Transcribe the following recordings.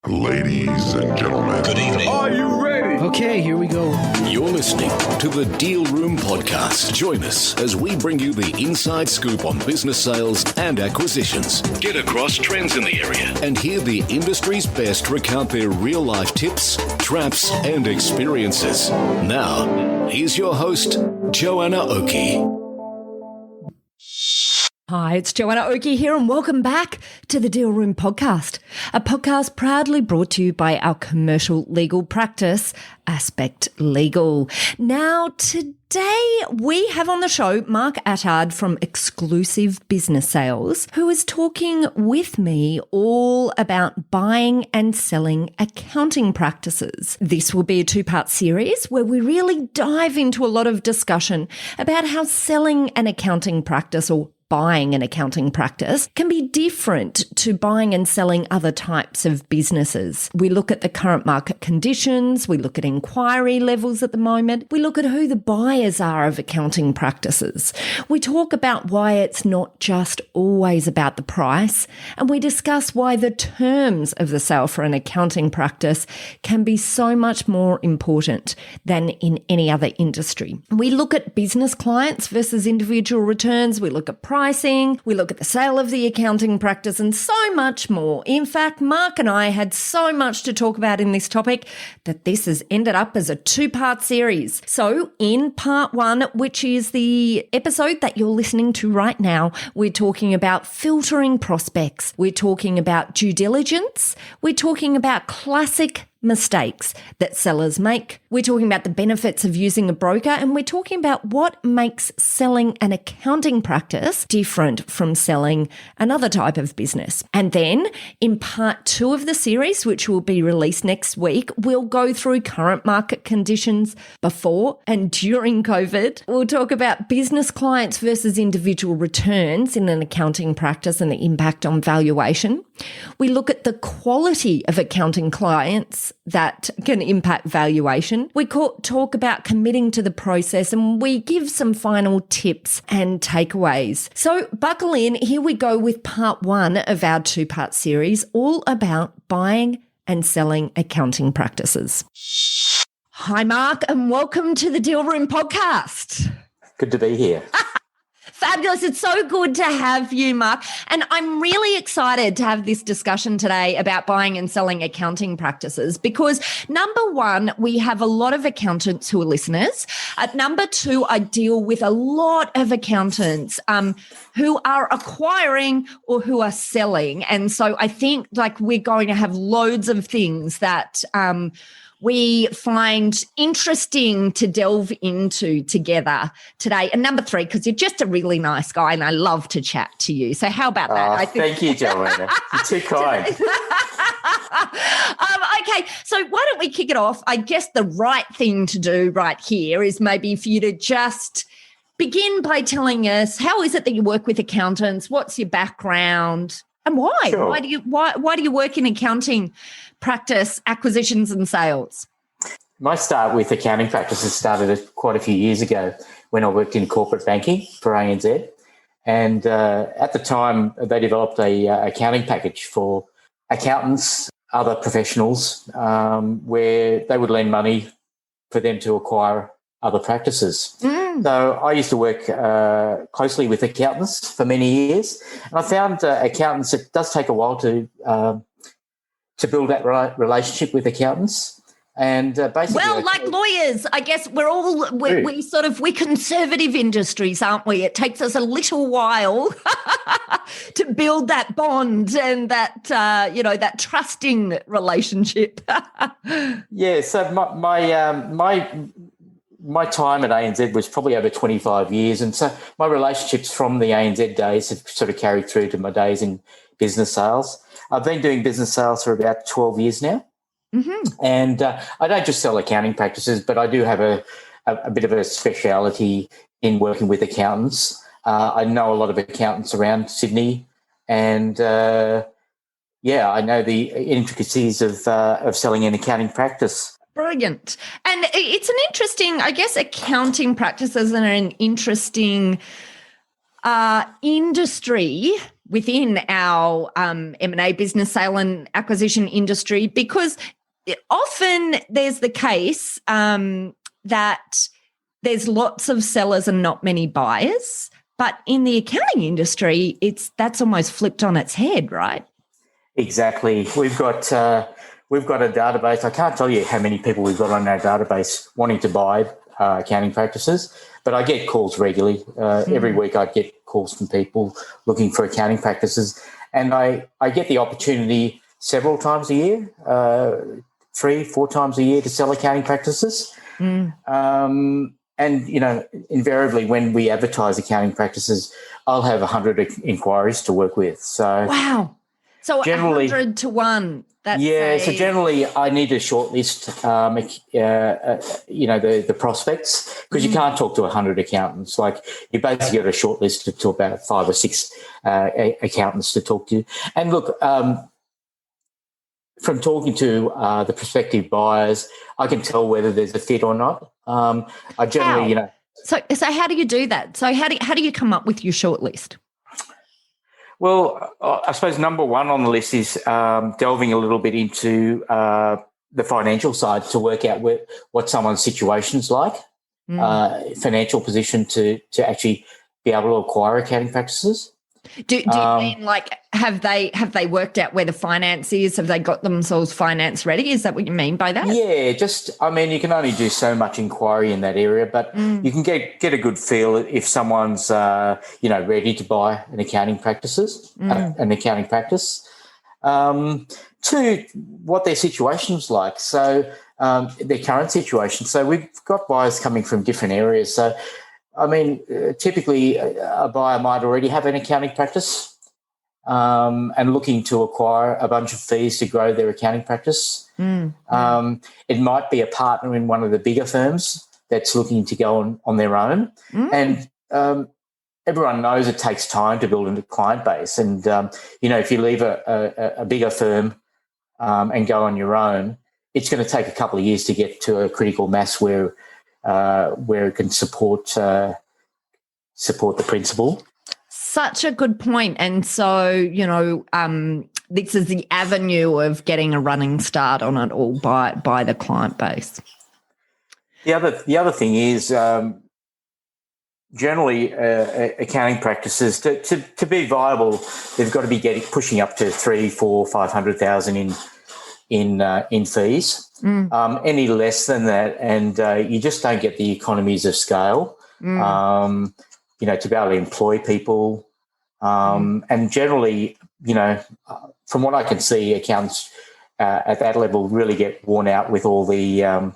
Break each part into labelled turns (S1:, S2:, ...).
S1: Ladies and gentlemen,
S2: Good evening.
S3: Are you ready?
S4: Okay, here we go.
S2: You're listening to the Deal Room Podcast. Join us as we bring you the inside scoop on business sales and acquisitions. Get across trends in the area and hear the industry's best recount their real-life tips, traps, and experiences. Now, here's your host, Joanna Oakey.
S5: Hi, it's Joanna Oakey here and welcome back to the Deal Room Podcast, a podcast proudly brought to you by our commercial legal practice, Aspect Legal. Now, today we have on the show Mark Attard from Xclusive Business Sales, who is talking with me all about buying and selling accounting practices. This will be a two-part series where we really dive into a lot of discussion about how selling an accounting practice or buying an accounting practice can be different to buying and selling other types of businesses. We look at the current market conditions, we look at inquiry levels at the moment, we look at who the buyers are of accounting practices. We talk about why it's not just always about the price, and we discuss why the terms of the sale for an accounting practice can be so much more important than in any other industry. We look at business clients versus individual returns, we look at pricing, we look at the sale of the accounting practice, and so much more. In fact, Mark and I had so much to talk about in this topic that this has ended up as a two-part series. So in part one, which is the episode that you're listening to right now, we're talking about filtering prospects. We're talking about due diligence. We're talking about classic mistakes that sellers make. We're talking about the benefits of using a broker, and we're talking about what makes selling an accounting practice different from selling another type of business. And then in part two of the series, which will be released next week, we'll go through current market conditions before and during COVID. We'll talk about business clients versus individual returns in an accounting practice and the impact on valuation. We look at the quality of accounting clients that can impact valuation. We talk about committing to the process, and we give some final tips and takeaways. So buckle in. Here we go with part one of our two-part series, all about buying and selling accounting practices. Hi, Mark, and welcome to the Deal Room Podcast.
S6: Good to be here.
S5: Fabulous. It's so good to have you, Mark. And I'm really excited to have this discussion today about buying and selling accounting practices because, number one, we have a lot of accountants who are listeners. Number two, I deal with a lot of accountants who are acquiring or who are selling. And so I think we're going to have loads of things that we find interesting to delve into together today. And number three, because you're just a really nice guy and I love to chat to you. So how about that?
S6: Thank you, Joanna. You're too kind.
S5: Okay, so why don't we kick it off? I guess the right thing to do right here is maybe for you to just begin by telling us, how is it that you work with accountants? What's your background? And why?
S6: Sure.
S5: Why do you work in accounting practice, acquisitions and sales?
S6: My start with accounting practices started quite a few years ago when I worked in corporate banking for ANZ. And at the time, they developed a accounting package for accountants, other professionals, where they would lend money for them to acquire other practices. So I used to work closely with accountants for many years, and I found accountants, it does take a while to build that relationship with accountants. And basically,
S5: well, like lawyers, I guess we're conservative industries, aren't we? It takes us a little while to build that bond and that that trusting relationship.
S6: Yeah. So my time at ANZ was probably over 25 years. And so my relationships from the ANZ days have sort of carried through to my days in business sales. I've been doing business sales for about 12 years now. Mm-hmm. And I don't just sell accounting practices, but I do have a bit of a speciality in working with accountants. I know a lot of accountants around Sydney, and I know the intricacies of selling an accounting practice.
S5: Brilliant. And it's an interesting, I guess, accounting practices are an interesting industry within our M&A business sale and acquisition industry, because often there's the case that there's lots of sellers and not many buyers. But in the accounting industry, that's almost flipped on its head, right?
S6: Exactly. We've got a database. I can't tell you how many people we've got on our database wanting to buy accounting practices, but I get calls regularly. Every week I get calls from people looking for accounting practices, and I get the opportunity several times a year, 3-4 times a year, to sell accounting practices. And, invariably when we advertise accounting practices, I'll have 100 inquiries to work with. So
S5: wow. So generally 100 to 1.
S6: So generally I need to shortlist, the prospects, because you can't talk to 100 accountants. Like, you basically got a shortlist to about 5 or 6 accountants to talk to. And look, from talking to the prospective buyers, I can tell whether there's a fit or not. I generally,
S5: So how do you do that? So how do you come up with your shortlist?
S6: Well, I suppose number one on the list is delving a little bit into the financial side to work out what someone's situation's like, financial position to actually be able to acquire accounting practices.
S5: Do you mean, like, have they worked out where the finance is? Have they got themselves finance ready? Is that what you mean by that?
S6: Yeah, you can only do so much inquiry in that area, but you can get a good feel if someone's ready to buy an accounting practice. To what their situation's like. So their current situation. So we've got buyers coming from different areas. So typically a buyer might already have an accounting practice and looking to acquire a bunch of fees to grow their accounting practice. It might be a partner in one of the bigger firms that's looking to go on their own. And everyone knows it takes time to build a client base. And, if you leave a bigger firm and go on your own, it's going to take a couple of years to get to a critical mass where it can support the principal.
S5: Such a good point. And so, this is the avenue of getting a running start on it all by the client base.
S6: The other thing is generally accounting practices to be viable, they've got to be pushing up to 300,000, 400,000, 500,000 in fees. Any less than that, and you just don't get the economies of scale to be able to employ people. And generally, from what I can see, accountants at that level really get worn out with all the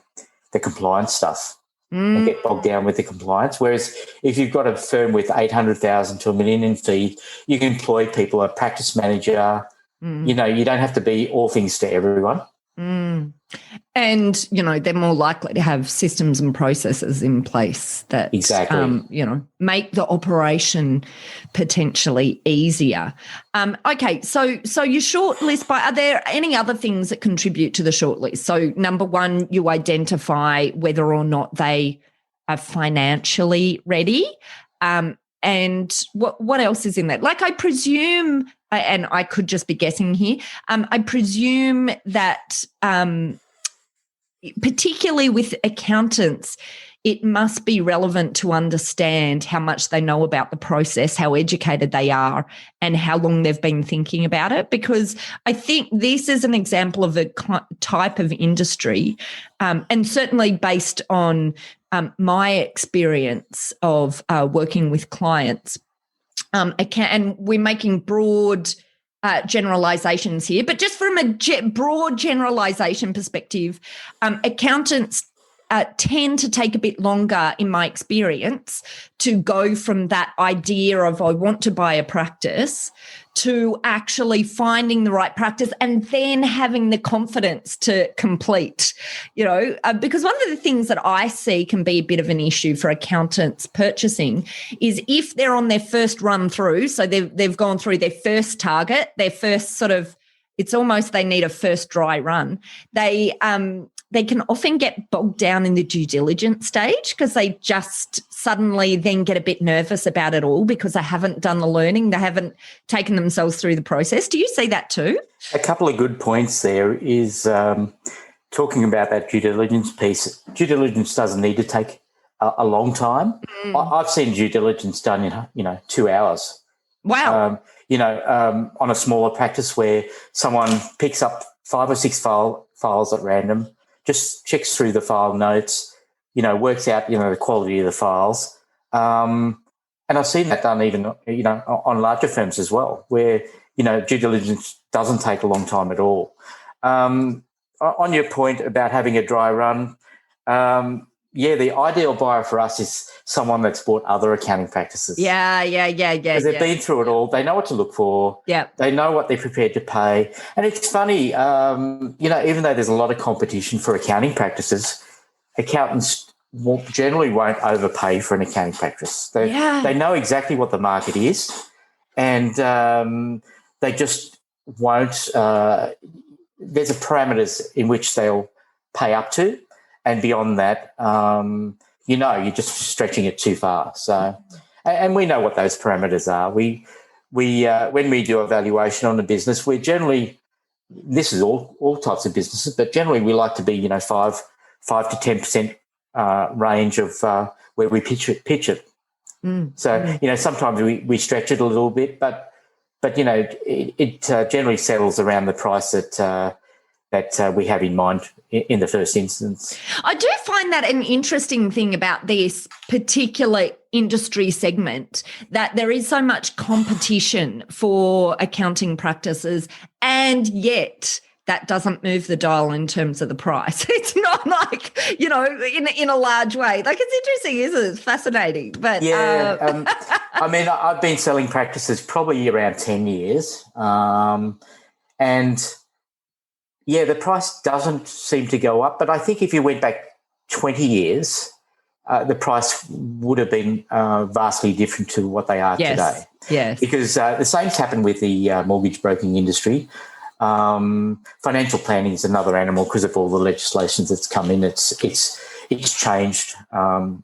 S6: compliance stuff and get bogged down with the compliance. Whereas if you've got a firm with 800,000 to $1 million in fee, you can employ people, a practice manager. You don't have to be all things to everyone.
S5: And, they're more likely to have systems and processes in place that, make the operation potentially easier. Okay, so your shortlist, are there any other things that contribute to the shortlist? So number one, you identify whether or not they are financially ready. And what else is in that? Like, I presume, and I could just be guessing here, I presume that particularly with accountants, it must be relevant to understand how much they know about the process, how educated they are, and how long they've been thinking about it. Because I think this is an example of a type of industry, and certainly based on my experience of working with clients, and we're making broad generalizations here, but just from a broad generalization perspective, accountants tend to take a bit longer, in my experience, to go from that idea of I want to buy a practice to actually finding the right practice and then having the confidence to complete, because one of the things that I see can be a bit of an issue for accountants purchasing is if they're on their first run through, so they've gone through their first target, their first sort of, it's almost they need a first dry run. they can often get bogged down in the due diligence stage because they just suddenly then get a bit nervous about it all because they haven't done the learning, they haven't taken themselves through the process. Do you see that too?
S6: A couple of good points there is talking about that due diligence piece. Due diligence doesn't need to take a long time. I've seen due diligence done in 2 hours.
S5: Wow.
S6: On a smaller practice where someone picks up 5 or 6 files at random, just checks through the file notes, works out, the quality of the files. And I've seen that done even, on larger firms as well, where, due diligence doesn't take a long time at all. On your point about having a dry run, the ideal buyer for us is someone that's bought other accounting practices.
S5: Yeah.
S6: Because they've been through it all. They know what to look for.
S5: Yeah.
S6: They know what they're prepared to pay. And it's funny, even though there's a lot of competition for accounting practices, accountants generally won't overpay for an accounting practice. They know exactly what the market is, and they just won't. There's a parameters in which they'll pay up to. And beyond that, you're just stretching it too far. So, and we know what those parameters are. We when we do a valuation on a business, we're generally, this is all types of businesses, but generally we like to be 5 to 10% range of where we pitch it. So sometimes we stretch it a little bit, but it generally settles around the price that we have in mind in the first instance.
S5: I do find that an interesting thing about this particular industry segment, that there is so much competition for accounting practices, and yet that doesn't move the dial in terms of the price. It's not like, in a large way. Like, it's interesting, isn't it? It's fascinating. But
S6: I've been selling practices probably around 10 years. The price doesn't seem to go up, but I think if you went back 20 years, the price would have been vastly different to what they are today.
S5: Yes.
S6: Because the same's happened with the mortgage broking industry. Financial planning is another animal because of all the legislation that's come in. It's changed in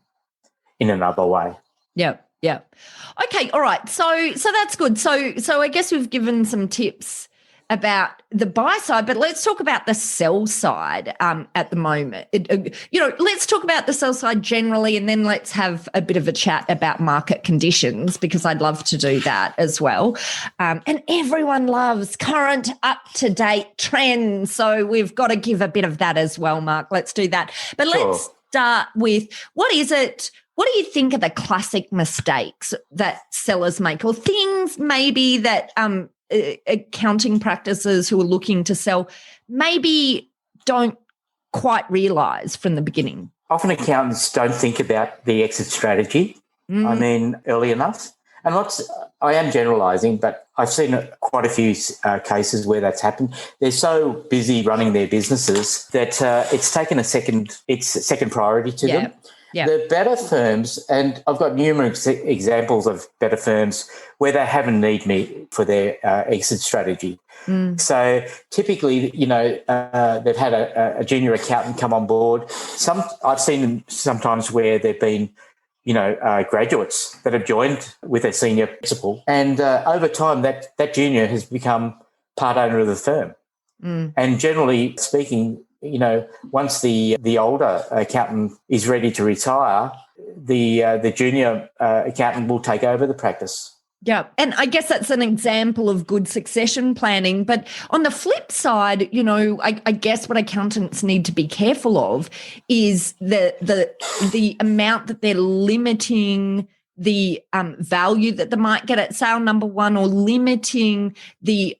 S6: another way.
S5: Yeah. Okay, all right. So that's good. So I guess we've given some tips about the buy side, but let's talk about the sell side at the moment. Let's talk about the sell side generally, and then let's have a bit of a chat about market conditions, because I'd love to do that as well. And everyone loves current, up-to-date trends, so we've got to give a bit of that as well, Mark. Let's do that. But let's start with, what is it? What do you think are the classic mistakes that sellers make, or things maybe that accounting practices who are looking to sell maybe don't quite realise from the beginning? Often
S6: accountants don't think about the exit strategy, early enough. And I am generalising, but I've seen quite a few cases where that's happened. They're so busy running their businesses that it's taken a second priority to them. Yeah. The better firms, and I've got numerous examples of better firms where they haven't need me for their exit strategy. So typically, they've had a junior accountant come on board. I've seen them sometimes where they've been, graduates that have joined with a senior principal, and over time that junior has become part owner of the firm. And generally speaking, once the older accountant is ready to retire, the junior accountant will take over the practice.
S5: Yeah, and I guess that's an example of good succession planning. But on the flip side, I guess what accountants need to be careful of is the amount that they're limiting the value that they might get at sale, number one, or limiting the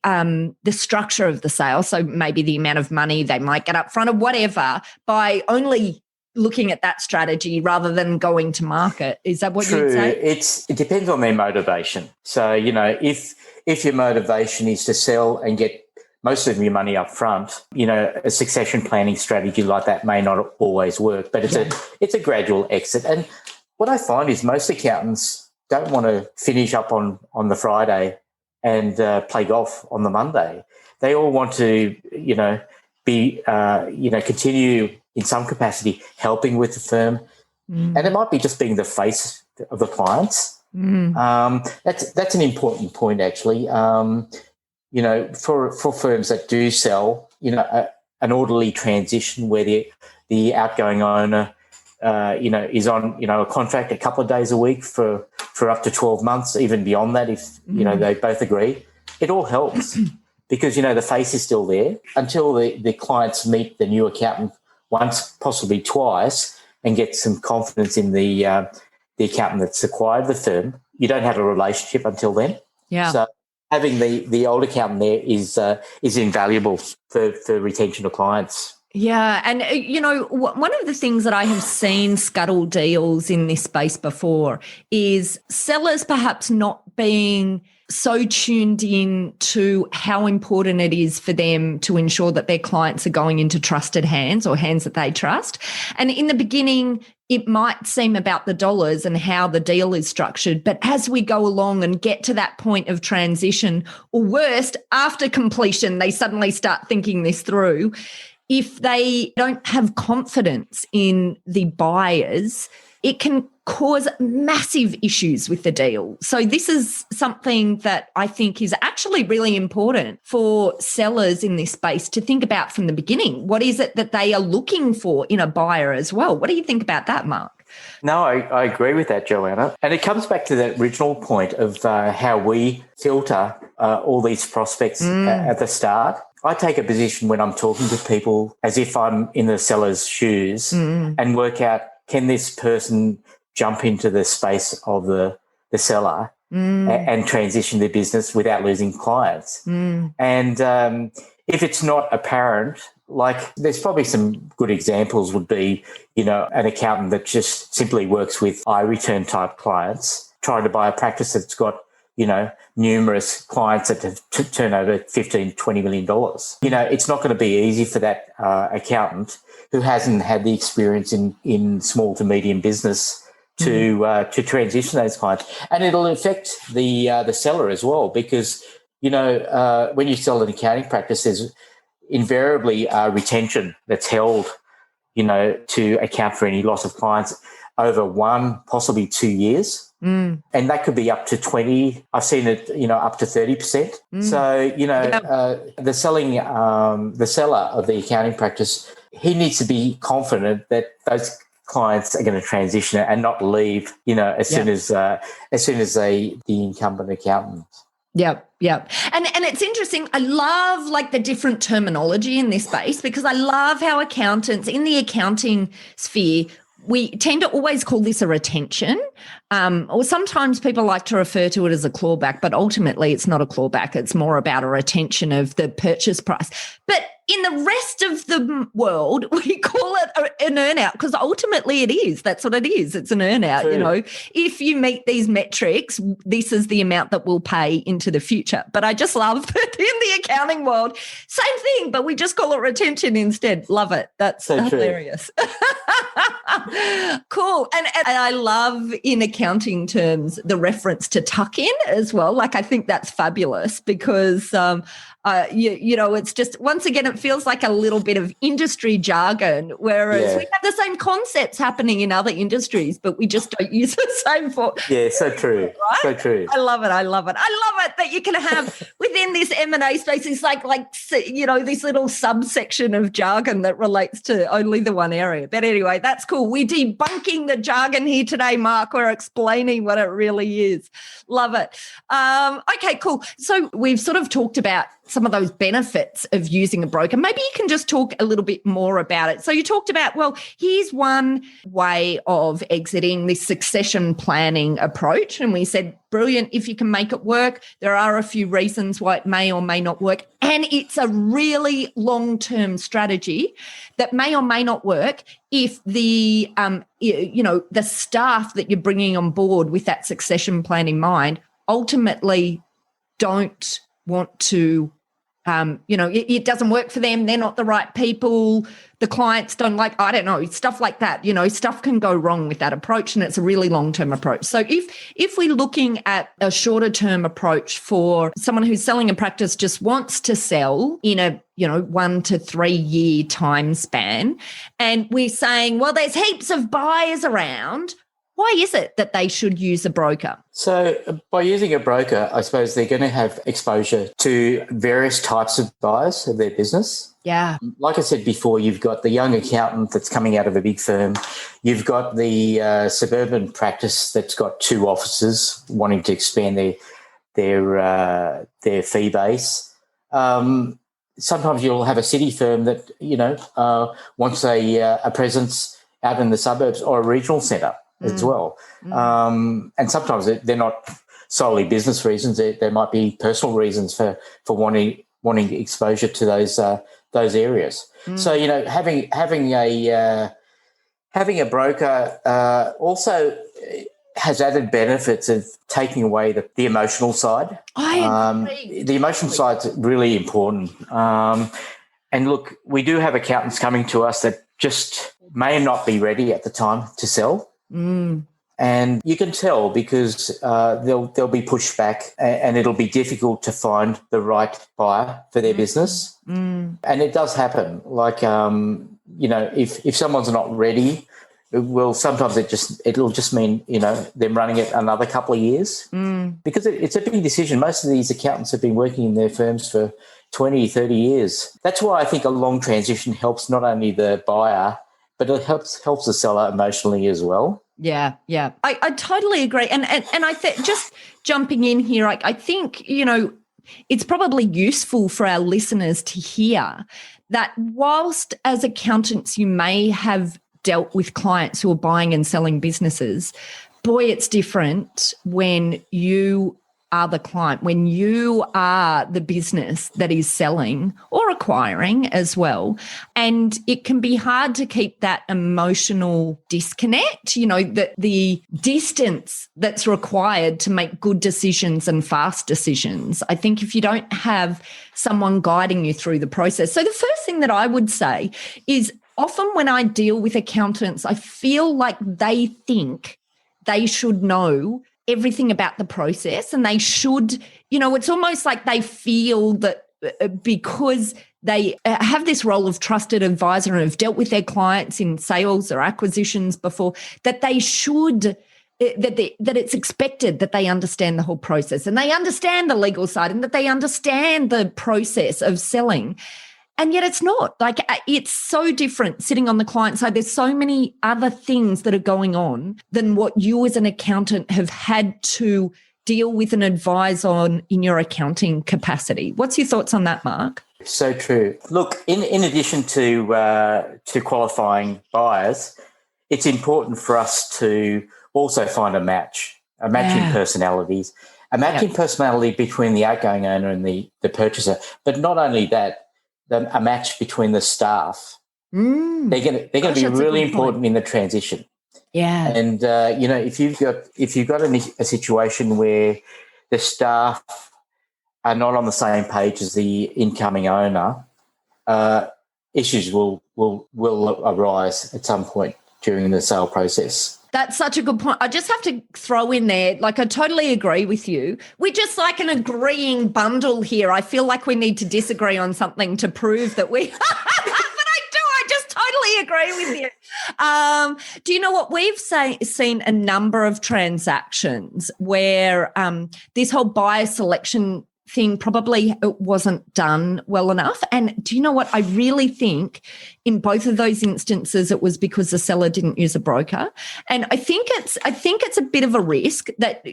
S5: structure of the sale. So maybe the amount of money they might get up front or whatever, by only looking at that strategy rather than going to market. Is that what you'd say?
S6: It depends on their motivation. So, if your motivation is to sell and get most of your money up front, a succession planning strategy like that may not always work, but it's a gradual exit. And what I find is most accountants don't want to finish up on the Friday and play golf on the Monday. They all want to, be, continue in some capacity helping with the firm. And it might be just being the face of the clients. That's an important point, actually. For firms that do sell, an orderly transition where the outgoing owner, is on, a contract a couple of days a week for up to 12 months, even beyond that, if, they both agree. It all helps because, the face is still there until the clients meet the new accountant once, possibly twice, and get some confidence in the accountant that's acquired the firm. You don't have a relationship until then.
S5: Yeah.
S6: So having the old accountant there is invaluable for retention of clients.
S5: Yeah. And, one of the things that I have seen scuttle deals in this space before is sellers perhaps not being so tuned in to how important it is for them to ensure that their clients are going into trusted hands or hands that they trust. And in the beginning, it might seem about the dollars and how the deal is structured. But as we go along and get to that point of transition, or worst, after completion, they suddenly start thinking this through. If they don't have confidence in the buyers, it can cause massive issues with the deal. So this is something that I think is actually really important for sellers in this space to think about from the beginning. What is it that they are looking for in a buyer as well? What do you think about that, Mark?
S6: No, I agree with that, Joanna. And it comes back to that original point of how we filter all these prospects at the start. I take a position when I'm talking to people as if I'm in the seller's shoes and work out, can this person jump into the space of the seller and transition their business without losing clients? And if it's not apparent, like there's probably some good examples would be, an accountant that just simply works with iReturn type clients, trying to buy a practice that's got, numerous clients that have turned over $15, $20 million. It's not going to be easy for that accountant who hasn't had the experience in small to medium business to transition those clients. And it'll affect the seller as well because, when you sell an accounting practice, there's invariably retention that's held, to account for any loss of clients over 1, possibly 2 years. And that could be up to 20. I've seen it, up to 30%. So, the seller of the accounting practice, he needs to be confident that those clients are going to transition and not leave, as soon as the incumbent accountant.
S5: Yep. And it's interesting. I love the different terminology in this space because I love how accountants in the accounting sphere, we tend to always call this a retention, or sometimes people like to refer to it as a clawback, but ultimately it's not a clawback. It's more about a retention of the purchase price. But in the rest of the world, we call it an earnout because ultimately it is. That's what it is. It's an earnout.
S6: True.
S5: If you meet these metrics, this is the amount that we'll pay into the future. But I just love that in the accounting world, same thing, but we just call it retention instead. Love it. That's so hilarious. Cool. And I love in accounting terms the reference to tuck in as well. I think that's fabulous because it's just, once again, it feels like a little bit of industry jargon, whereas we have the same concepts happening in other industries, but we just don't use the same for.
S6: Yeah, so true.
S5: Right?
S6: So true.
S5: I love it. I love it that you can have within this M&A space, it's this little subsection of jargon that relates to only the one area. But anyway, that's cool. We're debunking the jargon here today, Mark. We're explaining what it really is. Love it. Okay, cool. So we've sort of talked about some of those benefits of using a broker. Maybe you can just talk a little bit more about it. So you talked about, here's one way of exiting this succession planning approach. And we said, brilliant, if you can make it work. There are a few reasons why it may or may not work. And it's a really long-term strategy that may or may not work if the staff that you're bringing on board with that succession plan in mind ultimately don't want to It doesn't work for them. They're not the right people. The clients don't like, I don't know, stuff like that. Stuff can go wrong with that approach, and it's a really long-term approach. So if we're looking at a shorter-term approach for someone who's selling a practice, just wants to sell in a 1 to 3 year time span, and we're saying, well, there's heaps of buyers around, why is it that they should use a broker?
S6: So by using a broker, I suppose they're going to have exposure to various types of buyers of their business.
S5: Yeah.
S6: Like I said before, you've got the young accountant that's coming out of a big firm. You've got the suburban practice that's got 2 offices wanting to expand their fee base. Sometimes you'll have a city firm that, wants a presence out in the suburbs or a regional centre as well. And sometimes they're not solely business reasons. There might be personal reasons for wanting exposure to those areas. So, having a broker also has added benefits of taking away the emotional side.
S5: I agree.
S6: The emotional side's really important. And look, we do have accountants coming to us that just may not be ready at the time to sell. And you can tell because they'll be pushed back, and it'll be difficult to find the right buyer for their business. And it does happen. Like, if someone's not ready, well, sometimes it'll just mean, them running it another couple of years because it's a big decision. Most of these accountants have been working in their firms for 20, 30 years. That's why I think a long transition helps not only the buyer, but it helps the seller emotionally as well.
S5: Yeah. I totally agree. And I think just jumping in here, I think, it's probably useful for our listeners to hear that whilst as accountants you may have dealt with clients who are buying and selling businesses, boy, it's different when you are the client, when you are the business that is selling or acquiring as well. And it can be hard to keep that emotional disconnect, the distance that's required to make good decisions and fast decisions. I think if you don't have someone guiding you through the process. So the first thing that I would say is often when I deal with accountants, I feel like they think they should know everything about the process, and they should, it's almost like they feel that because they have this role of trusted advisor and have dealt with their clients in sales or acquisitions before, that they should, that it's expected that they understand the whole process and they understand the legal side and that they understand the process of selling. And yet it's not. Like, it's so different sitting on the client side. There's so many other things that are going on than what you as an accountant have had to deal with and advise on in your accounting capacity. What's your thoughts on that, Mark?
S6: So true. Look, in addition to qualifying buyers, it's important for us to also find a match in personalities, in personality between the outgoing owner and the purchaser. But not only that, a match between the staff. They're going to be really important in the transition.
S5: Yeah.
S6: And if you've got a situation where the staff are not on the same page as the incoming owner, issues will arise at some point during the sale process.
S5: That's such a good point. I just have to throw in there, I totally agree with you. We're just like an agreeing bundle here. I feel like we need to disagree on something to prove that we... But I just totally agree with you. Do you know what? We've seen a number of transactions where this whole buyer selection thing probably wasn't done well enough. And do you know what? I really think in both of those instances it was because the seller didn't use a broker. And I think it's a bit of a risk that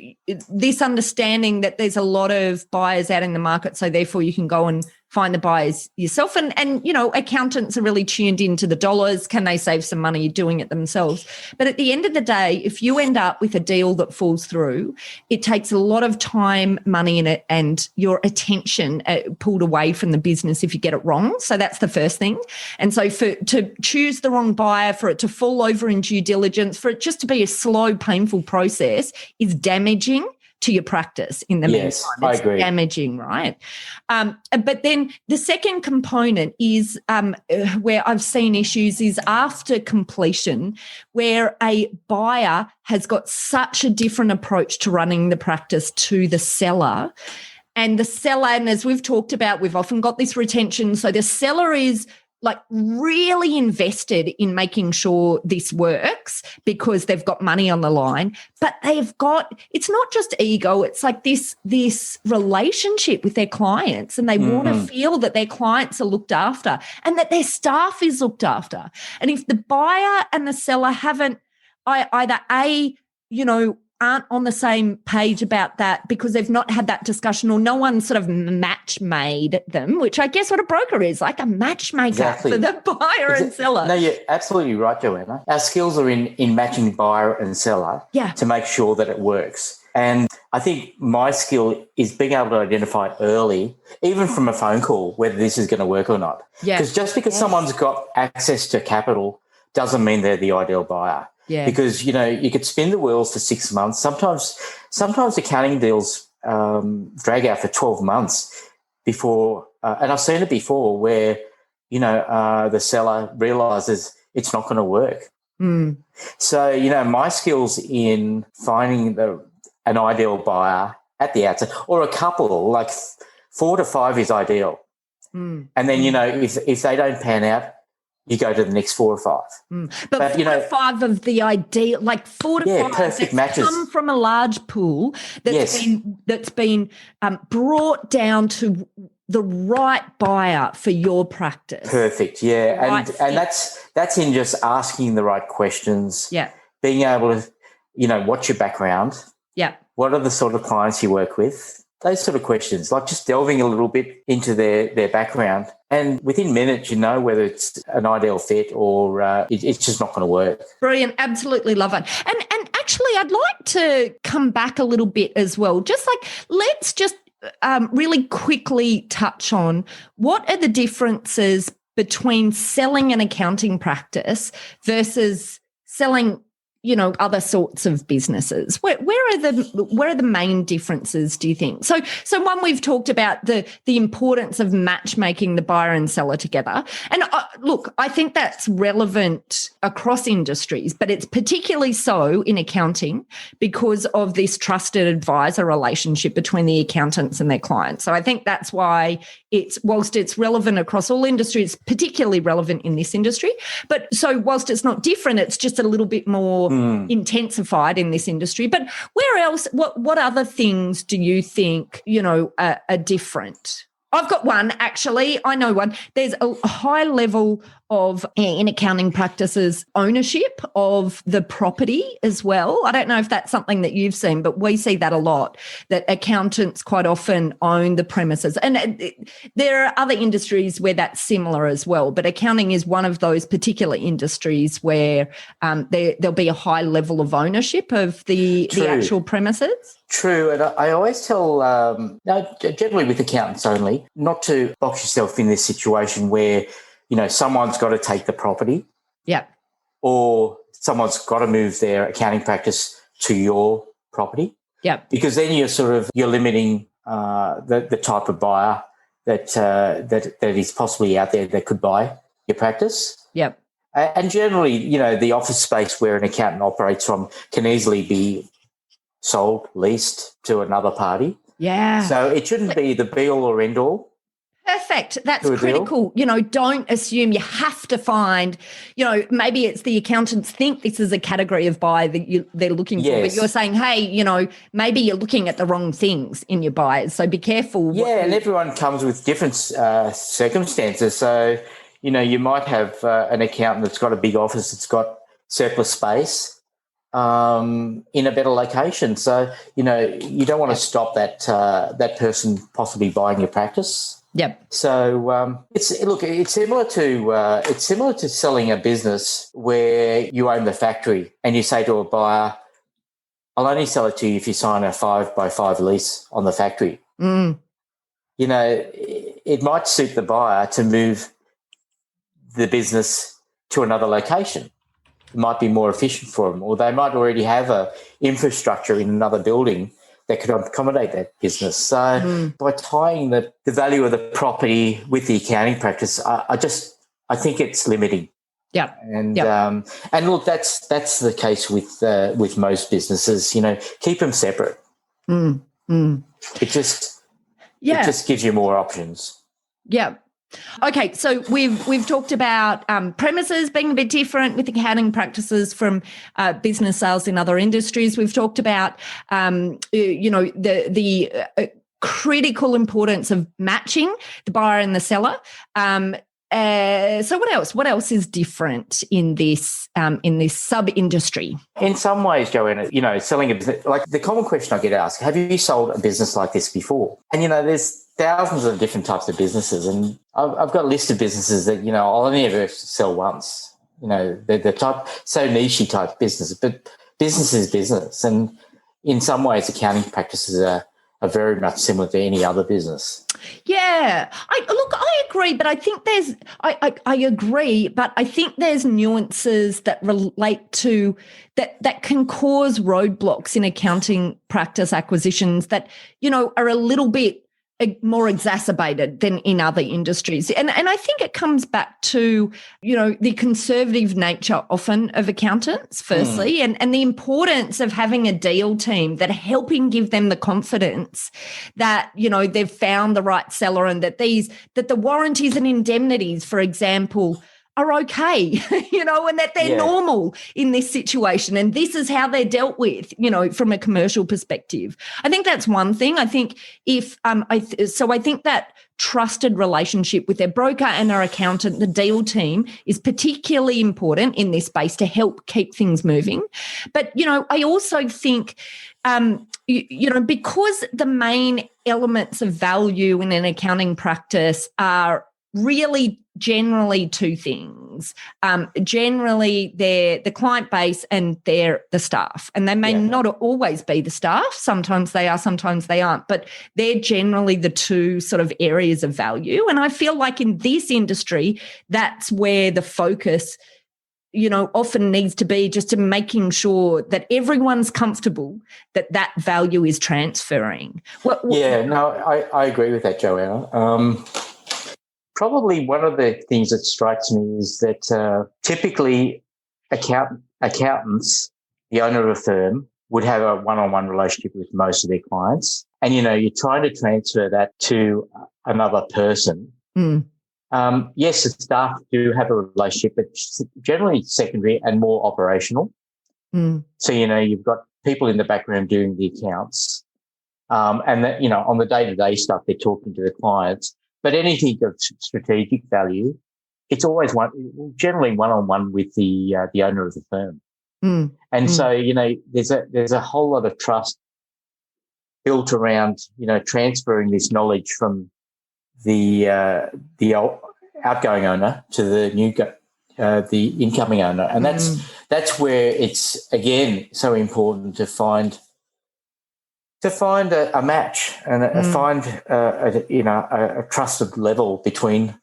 S5: this understanding that there's a lot of buyers out in the market, so therefore you can go and find the buyers yourself. And accountants are really tuned into the dollars. Can they save some money doing it themselves? But at the end of the day, if you end up with a deal that falls through, it takes a lot of time, money in it, and your attention pulled away from the business if you get it wrong. So that's the first thing. And so to choose the wrong buyer, for it to fall over in due diligence, for it just to be a slow, painful process is damaging to your practice in the
S6: Yes,
S5: meantime. It's
S6: I agree.
S5: damaging, right? But then the second component is where I've seen issues is after completion, where a buyer has got such a different approach to running the practice to the seller. And the seller, and as we've talked about, we've often got this retention. So the seller is like really invested in making sure this works because they've got money on the line, but it's not just ego, it's like this relationship with their clients, and they want to feel that their clients are looked after and that their staff is looked after. And if the buyer and the seller haven't either aren't on the same page about that because they've not had that discussion, or no one sort of match made them, which I guess what a broker is, like a matchmaker for the buyer and seller.
S6: No, you're absolutely right, Joanna. Our skills are in matching buyer and seller to make sure that it works. And I think my skill is being able to identify early, even from a phone call, whether this is going to work or not. Because just because someone's got access to capital doesn't mean they're the ideal buyer. Yeah. Because, you could spin the wheels for 6 months. Sometimes accounting deals drag out for 12 months before, and I've seen it before where, the seller realises it's not going to work. So, my skills in finding an ideal buyer at the outset, or a couple, like 4 to 5 is ideal. And then, if they don't pan out, you go to the next 4 or 5.
S5: But 4 to 5 of the ideal, like 4 to 5
S6: perfect matches.
S5: Come from a large pool that's been brought down to the right buyer for your practice.
S6: Perfect, yeah. And that's in just asking the right questions. Yeah. Being able to, what's your background? Yeah. What are the sort of clients you work with? Those sort of questions, like just delving a little bit into their background. And within minutes, whether it's an ideal fit or it's just not going to work.
S5: Brilliant. Absolutely love it. And actually, I'd like to come back a little bit as well. Let's just really quickly touch on what are the differences between selling an accounting practice versus selling other sorts of businesses. Where are the main differences, do you think? So one, we've talked about the importance of matchmaking the buyer and seller together. And look, I think that's relevant across industries, but it's particularly so in accounting because of this trusted advisor relationship between the accountants and their clients. So I think that's why whilst it's relevant across all industries, it's particularly relevant in this industry. But so whilst it's not different, it's just a little bit more intensified in this industry. But where else, what other things do you think, are different? I've got one, actually. I know one. There's a high level of, in accounting practices, ownership of the property as well. I don't know if that's something that you've seen, but we see that a lot, that accountants quite often own the premises. And there are other industries where that's similar as well, but accounting is one of those particular industries where there'll be a high level of ownership of the actual premises.
S6: True, and I always tell, generally with accountants only, not to box yourself in this situation where, someone's got to take the property. Yeah. Or someone's got to move their accounting practice to your property. Yeah. Because then you're limiting the type of buyer that is possibly out there that could buy your practice. Yep. And generally, the office space where an accountant operates from can easily be sold, leased to another party. Yeah. So it shouldn't be the be-all or end-all.
S5: Perfect. That's critical. Don't assume you have to find, maybe it's the accountants think this is a category of buyer that they're looking for, but you're saying, hey, maybe you're looking at the wrong things in your buyers, so be careful.
S6: Yeah, and everyone comes with different circumstances. So, you might have an accountant that's got a big office that's got surplus space in a better location. So, you don't want to stop that person possibly buying your practice. Yep. So it's similar to selling a business where you own the factory and you say to a buyer, "I'll only sell it to you if you sign a 5x5 lease on the factory." It might suit the buyer to move the business to another location. It might be more efficient for them, or they might already have a infrastructure in another building that could accommodate that business. So by tying the value of the property with the accounting practice, I think it's limiting.
S5: Yeah.
S6: And look, that's the case with most businesses. Keep them separate. It just gives you more options.
S5: Yeah. Okay, so we've talked about premises being a bit different with accounting practices from business sales in other industries. We've talked about the critical importance of matching the buyer and the seller. So what else? What else is different in this sub industry?
S6: In some ways, Joanna, selling a business, like the common question I get asked: have you sold a business like this before? And there's thousands of different types of businesses, and I've got a list of businesses that I'll only ever sell once. They're the so niche type business, but business is business, and in some ways, accounting practices are very much similar to any other business.
S5: Yeah, I agree, but I think I agree, but I think there's nuances that relate to that can cause roadblocks in accounting practice acquisitions that are a little bit more exacerbated than in other industries. And I think it comes back to, the conservative nature often of accountants, firstly, and the importance of having a deal team that helping give them the confidence that, they've found the right seller and that the warranties and indemnities, for example, are okay, and that they're normal in this situation. And this is how they're dealt with, from a commercial perspective. I think that's one thing. I think I think that trusted relationship with their broker and their accountant, the deal team, is particularly important in this space to help keep things moving. But, I also think, because the main elements of value in an accounting practice are really generally two things. Generally, they're the client base and they're the staff. And they may not always be the staff. Sometimes they are, sometimes they aren't. But they're generally the two sort of areas of value. And I feel like in this industry, that's where the focus often needs to be, just to making sure that everyone's comfortable that value is transferring.
S6: I agree with that, Joanna. Probably one of the things that strikes me is that typically accountants, the owner of a firm, would have a one-on-one relationship with most of their clients. And, you're trying to transfer that to another person. Yes, the staff do have a relationship, but generally secondary and more operational. So, you've got people in the background doing the accounts. And that, on the day-to-day stuff, they're talking to the clients. But anything of strategic value, it's always generally one-on-one with the owner of the firm. And so, there's a whole lot of trust built around, transferring this knowledge from the outgoing owner to the incoming owner. And that's where it's, again, so important to find a match and find a trusted level between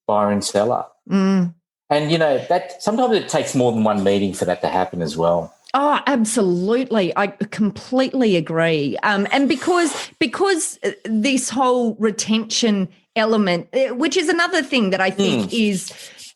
S6: buyer and seller. And that sometimes it takes more than one meeting for that to happen as well.
S5: Oh, absolutely. I completely agree. And because this whole retention element, which is another thing that I think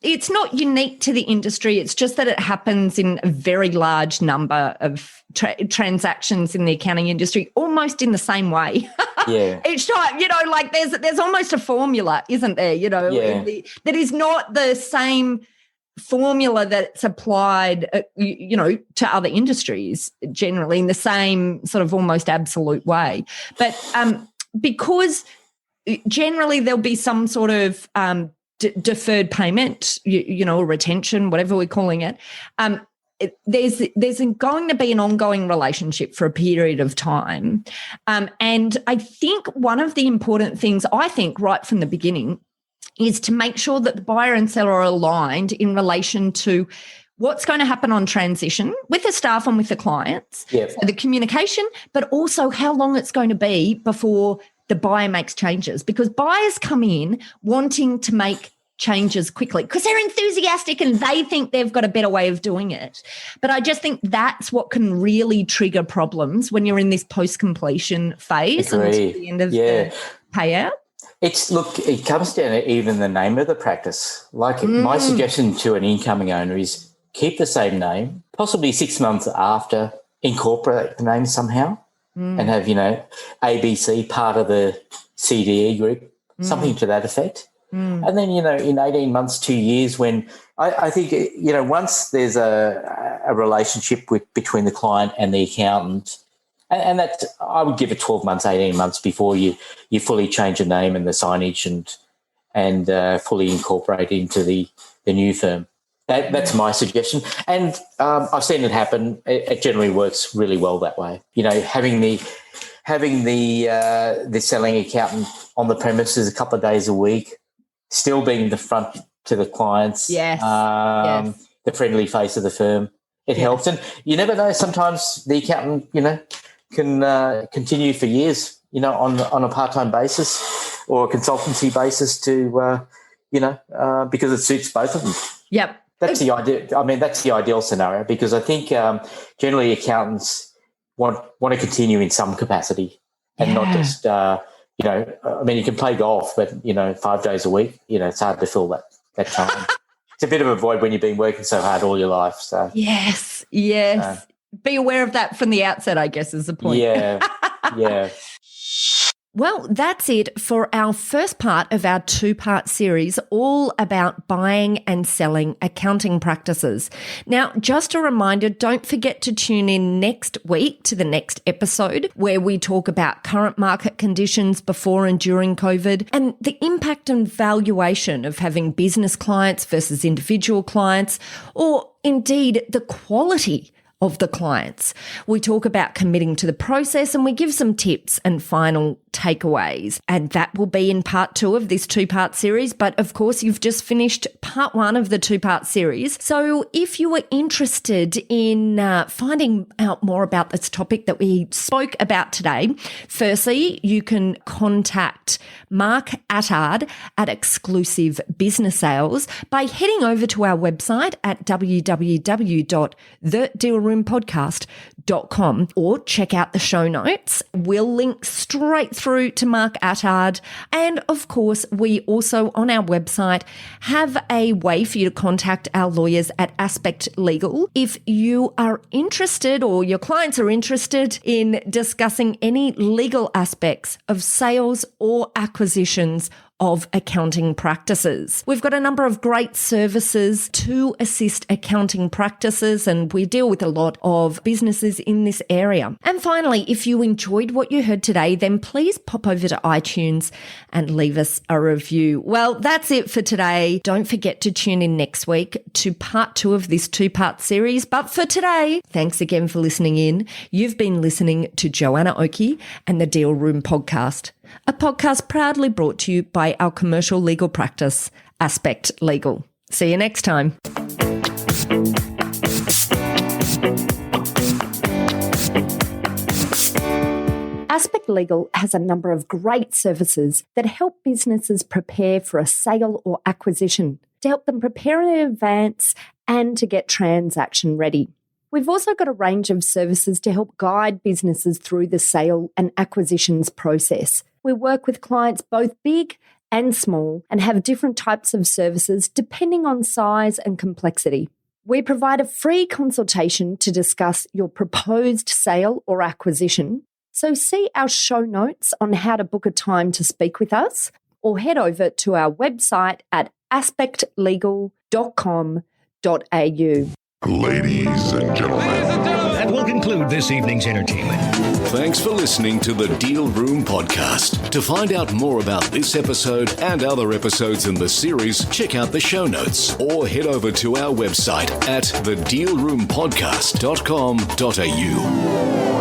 S5: it's not unique to the industry. It's just that it happens in a very large number of transactions in the accounting industry, almost in the same way.
S6: Yeah.
S5: Each time, like there's almost a formula, isn't there? That is not the same formula that's applied, to other industries generally in the same sort of almost absolute way. But because generally there'll be some sort of deferred payment, retention, whatever we're calling it. There's going to be an ongoing relationship for a period of time. And I think one of the important things, right from the beginning, is to make sure that the buyer and seller are aligned in relation to what's going to happen on transition with the staff and with the clients, so the communication, but also how long it's going to be before the buyer makes changes, because buyers come in wanting to make changes quickly because they're enthusiastic and they think they've got a better way of doing it. But I just think that's what can really trigger problems when you're in this post-completion phase and to the end of the payout.
S6: It comes down to even the name of the practice. Like my suggestion to an incoming owner is keep the same name, possibly 6 months after, incorporate the name somehow and have, ABC part of the CDE group, something to that effect. And then, in 18 months, 2 years, when I think, once there's a relationship between the client and the accountant, and that I would give it 12 months, 18 months before you fully change the name and the signage and fully incorporate into the new firm. That's my suggestion. And I've seen it happen. It generally works really well that way. Having the selling accountant on the premises a couple of days a week, still being the front to the clients, the friendly face of the firm, it helps. And you never know, sometimes the accountant, can continue for years, on a part-time basis or a consultancy basis to, because it suits both of them.
S5: Yep.
S6: That's the idea. I mean, that's the ideal scenario because I think generally accountants want to continue in some capacity and not just, you can play golf, but, 5 days a week, it's hard to fill that time. It's a bit of a void when you've been working so hard all your life. So
S5: Yes. Be aware of that from the outset, I guess, is the point.
S6: Yeah.
S5: Well, that's it for our first part of our 2-part series, all about buying and selling accounting practices. Now, just a reminder, don't forget to tune in next week to the next episode where we talk about current market conditions before and during COVID and the impact and valuation of having business clients versus individual clients, or indeed the quality of the clients. We talk about committing to the process and we give some tips and final takeaways. And that will be in part 2 of this 2-part series. But of course, you've just finished part 1 of the 2-part series. So if you were interested in finding out more about this topic that we spoke about today, firstly, you can contact Mark Attard at Xclusive Business Sales by heading over to our website at www.thedealroompodcast.com or check out the show notes. We'll link straight through to Mark Attard. And of course, we also on our website have a way for you to contact our lawyers at Aspect Legal if you are interested or your clients are interested in discussing any legal aspects of sales or acquisitions of accounting practices. We've got a number of great services to assist accounting practices, and we deal with a lot of businesses in this area. And finally, if you enjoyed what you heard today, then please pop over to iTunes and leave us a review. Well, that's it for today. Don't forget to tune in next week to part 2 of this 2-part series. But for today, thanks again for listening in. You've been listening to Joanna Oakey and the Deal Room Podcast, a podcast proudly brought to you by our commercial legal practice, Aspect Legal. See you next time. Aspect Legal has a number of great services that help businesses prepare for a sale or acquisition, to help them prepare in advance and to get transaction ready. We've also got a range of services to help guide businesses through the sale and acquisitions process. We work with clients both big and small and have different types of services depending on size and complexity. We provide a free consultation to discuss your proposed sale or acquisition. So see our show notes on how to book a time to speak with us, or head over to our website at aspectlegal.com.au.
S1: Ladies and gentlemen.
S3: That will conclude this evening's entertainment.
S2: Thanks for listening to the Deal Room Podcast. To find out more about this episode and other episodes in the series, check out the show notes or head over to our website at thedealroompodcast.com.au.